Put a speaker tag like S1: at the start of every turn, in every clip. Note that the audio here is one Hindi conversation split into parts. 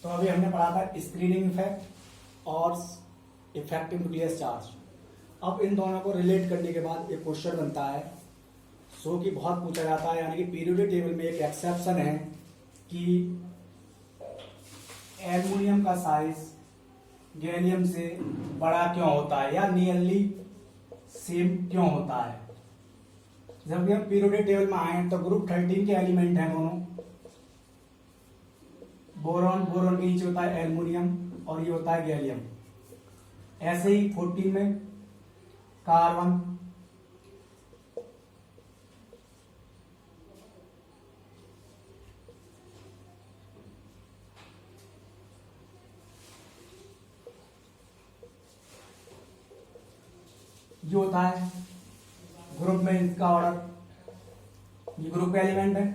S1: तो अभी हमने पढ़ा था स्क्रीनिंग इफेक्ट और इफेक्टिव न्यूक्लियस चार्ज। अब इन दोनों को रिलेट करने के बाद एक क्वेश्चन बनता है सो कि बहुत पूछा जाता है, यानी कि पीरियोडिक टेबल में एक एक्सेप्शन है कि एल्युमिनियम का साइज गैलियम से बड़ा क्यों होता है या नियरली सेम क्यों होता है। जब भी हम पीरियोडिक टेबल में आए तो ग्रुप 13 के एलिमेंट हैं दोनों, बोरॉन, बोरॉन के नीचे होता है एल्युमिनियम और ये होता है गैलियम। ऐसे ही 14 में कार्बन, ये होता है ग्रुप में इसका ऑर्डर, ये ग्रुप का एलिमेंट है।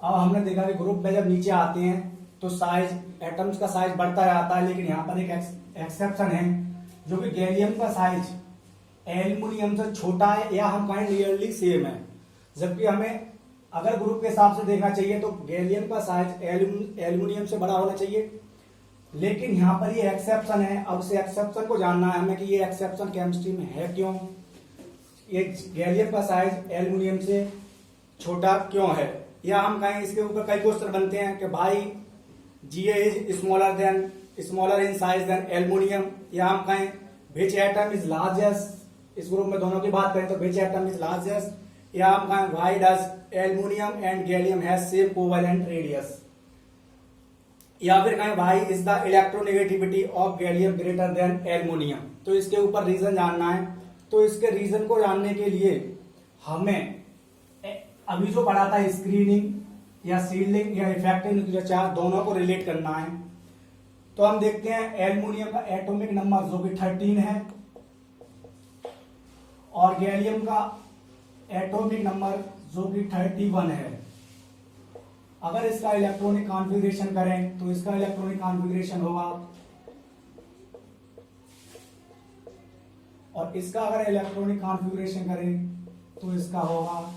S1: अब हमने देखा कि ग्रुप में जब नीचे आते हैं तो साइज, एटम्स का साइज बढ़ता जाता है, लेकिन यहाँ पर एक एक्सेप्शन है जो कि गैलियम का साइज एल्युमिनियम से छोटा है या हम कहें नियरली सेम है। जबकि हमें अगर ग्रुप के हिसाब से देखना चाहिए तो गैलियम का साइज एल्युमिनियम से बड़ा होना चाहिए, लेकिन यहाँ पर ये एक्सेप्शन है। अब इस एक्सेप्शन को जानना है हमें कि ये एक्सेप्शन केमिस्ट्री में है क्यों, ये गैलियम का साइज एल्युमिनियम से छोटा क्यों है। या हम कहें इसके ऊपर कई क्वेश्चन बनते हैं कि भाई Ga is smaller in size than aluminium, या हम कहें विच एटम इज लार्जेस्ट, इस ग्रुप में दोनों की बात करें तो विच एटम इज लार्जेस्ट, या हम कहें why does aluminium and gallium has same covalent radius, या फिर कहें why is the electronegativity of gallium greater than aluminium. तो इसके ऊपर रीजन जानना है। तो इसके रीजन को जानने के लिए हमें अभी जो पढ़ा था स्क्रीनिंग या सील्डिंग या इफेक्टिव न्यूक्लियर चार्ज, दोनों को रिलेट करना है। तो हम देखते हैं एल्युमिनियम का एटॉमिक नंबर जो कि 13 है और गैलियम का एटॉमिक नंबर जो कि 31 है। अगर इसका इलेक्ट्रॉनिक कॉन्फ़िगरेशन करें तो इसका इलेक्ट्रॉनिक कॉन्फ़िगरेशन होगा, और इसका अगर इलेक्ट्रॉनिक कॉन्फ़िगरेशन करें तो इसका होगा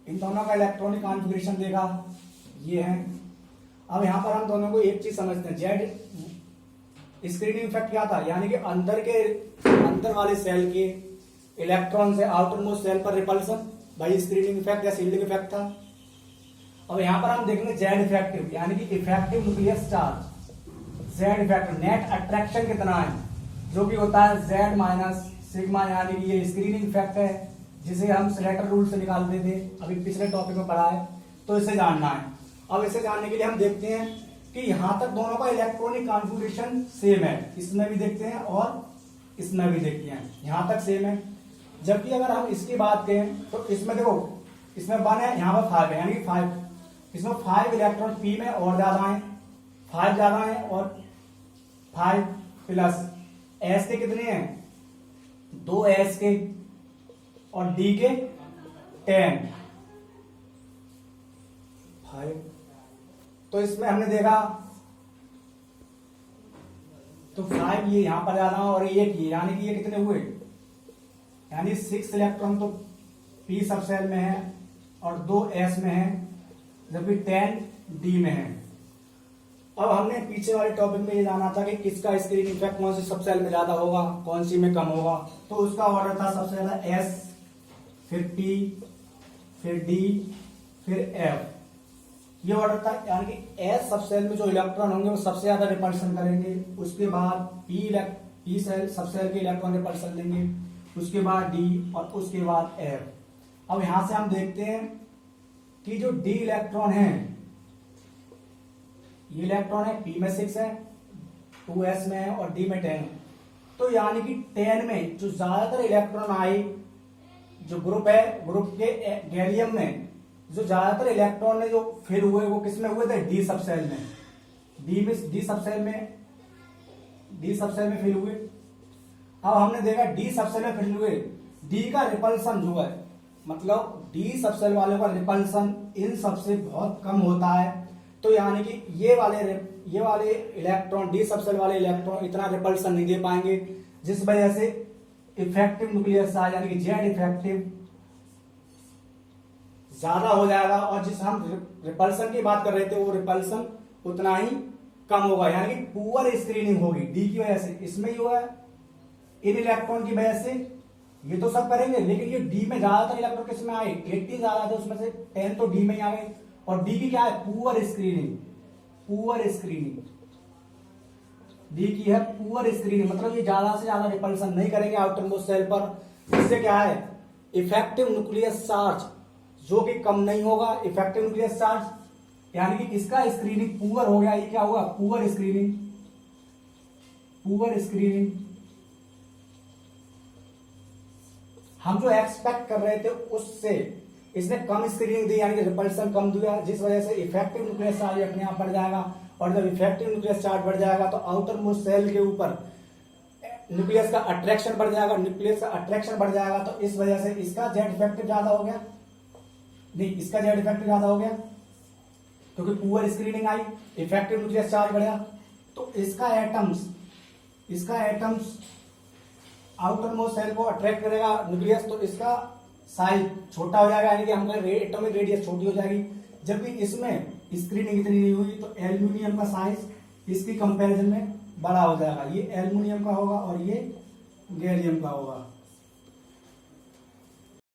S1: इन दोनों का इलेक्ट्रॉनिक कॉन्फ़िगरेशन देखा, ये है। अब यहां पर हम दोनों को एक चीज समझते हैं, जेड स्क्रीनिंग इफेक्ट क्या था, यानी कि अंदर वाले सेल के इलेक्ट्रॉन से आउटर मोस्ट सेल पर रिपल्सन भाई स्क्रीनिंग इफेक्ट या शील्डिंग इफेक्ट था। अब यहां पर हम देखेंगे जेड इफेक्टिव, यानी कि effective nucleus charge. Z effective net attraction कितना है, जो कि होता है जेड माइनस सिग्मा, यानी कि ये स्क्रीनिंग इफेक्ट है जिसे हम स्लेटर रूल से निकालते थे, अभी पिछले टॉपिक में पढ़ा है। तो इसे जानना है। अब इसे जानने के लिए हम देखते हैं कि यहां तक दोनों का इलेक्ट्रॉनिक कॉन्फ़िगरेशन सेम है, इसमें भी देखते हैं और इसमें भी देखते हैं, यहां तक सेम है। जबकि अगर हम इसकी बात करें तो इसमें देखो, इसमें 1 है, यहां पर 5 है, यानी कि 5, इसमें 5 इलेक्ट्रॉन पी में और ज्यादा है, 5 ज्यादा है, और 5 प्लस एस के कितने हैं, 2 एस के, और डी के 10, 5। तो इसमें हमने देखा तो 5 ये यहां पर ज्यादा और एक ये, यानी कि ये कितने हुए, यानी 6 इलेक्ट्रॉन तो पी सब सेल में है और 2 एस में है, जबकि 10 डी में है। अब हमने पीछे वाले टॉपिक में ये जाना था कि किसका स्क्रीनिंग इफेक्ट कौन सी सब सेल में ज्यादा होगा, कौन सी में कम होगा। तो उसका ऑर्डर था सबसे ज्यादा एस, फिर पी, फिर डी, फिर एफ, ये ऑर्डर था। यानी कि एस सब सेल में जो इलेक्ट्रॉन होंगे वो सबसे ज्यादा रिपल्सन करेंगे, उसके बाद पी सेल सब सेल के इलेक्ट्रॉन रिपल्सन देंगे, उसके बाद डी, और उसके बाद एफ। अब यहां से हम देखते हैं कि जो डी इलेक्ट्रॉन है, ये इलेक्ट्रॉन है पी में 6 है, 2s में है और डी में 10 है। तो यानी कि 10 में जो ज्यादातर इलेक्ट्रॉन आए, जो ग्रुप है, ग्रुप के गैलियम में जो ज्यादातर इलेक्ट्रॉन ने जो फिल हुए वो किसमें हुए थे, डी सब सेल में। डी सब सेल में फिल हुए। अब हमने देखा डी सब सेल में फिल हुए, डी का रिपल्सन जो है, मतलब डी सब सेल वालों का रिपल्सन इन सबसे बहुत कम होता है। तो यानी कि ये वाले इलेक्ट्रॉन, डी सब सेल वाले इलेक्ट्रॉन इतना रिपल्सन नहीं दे पाएंगे, जिस वजह से इफेक्टिव न्यूक्लियर चार्ज यानी कि जेड इफेक्टिव ज्यादा हो जाएगा। और जिस हम रिपल्सन की बात कर रहे थे वो रिपल्सन उतना ही कम होगा, यानी कि पुअर स्क्रीनिंग होगी डी की वजह से। इसमें ही हुआ इन इलेक्ट्रॉन की वजह से, ये तो सब करेंगे, लेकिन ये डी में ज्यादातर इलेक्ट्रॉन किस में आए, 80 ज्यादा थे, उसमें से 10 तो डी में ही आ गए। और डी की क्या है, पुअर स्क्रीनिंग। डी की है पुअर स्क्रीनिंग, मतलब ये ज्यादा से ज्यादा रिपल्सन नहीं करेंगे आउटर मोस्ट सेल पर। इससे क्या है, इफेक्टिव न्यूक्लियर चार्ज जो कि कम नहीं होगा, इफेक्टिव न्यूक्लियर चार्ज, यानी कि इसका स्क्रीनिंग पुअर हो गया। ये क्या हुआ, पुअर स्क्रीनिंग। हम जो एक्सपेक्ट कर रहे थे उससे इसने कम स्क्रीनिंग दी, यानी कि रिपल्सन कम दिया, जिस वजह से इफेक्टिव न्यूक्लियर चार्ज अपने आप बढ़ जाएगा। और जब इफेक्टिव न्यूक्लियर चार्ज बढ़ जाएगा तो आउटर मोस्ट सेल के ऊपर न्यूक्लियस का अट्रैक्शन बढ़ जाएगा। तो इस वजह से इसका जेड इफेक्टिव ज्यादा हो गया, इसका जेड इफेक्टिव ज्यादा हो गया क्योंकि पुअर स्क्रीनिंग आई, इफेक्टिव न्यूक्लियर चार्ज बढ़ा। तो इसका एटम्स आउटर मोस्ट सेल को अट्रैक्ट करेगा न्यूक्लियस, तो इसका साइज छोटा हो जाएगा, यानी कि हमारा एटॉमिक रेडियस छोटी हो जाएगी। जबकि इसमें स्क्रीनिंग इतनी नहीं हुई, तो एल्यूमिनियम का साइज इसकी कंपैरिजन में बड़ा हो जाएगा। ये एल्यूमिनियम का होगा और ये गैलियम का होगा।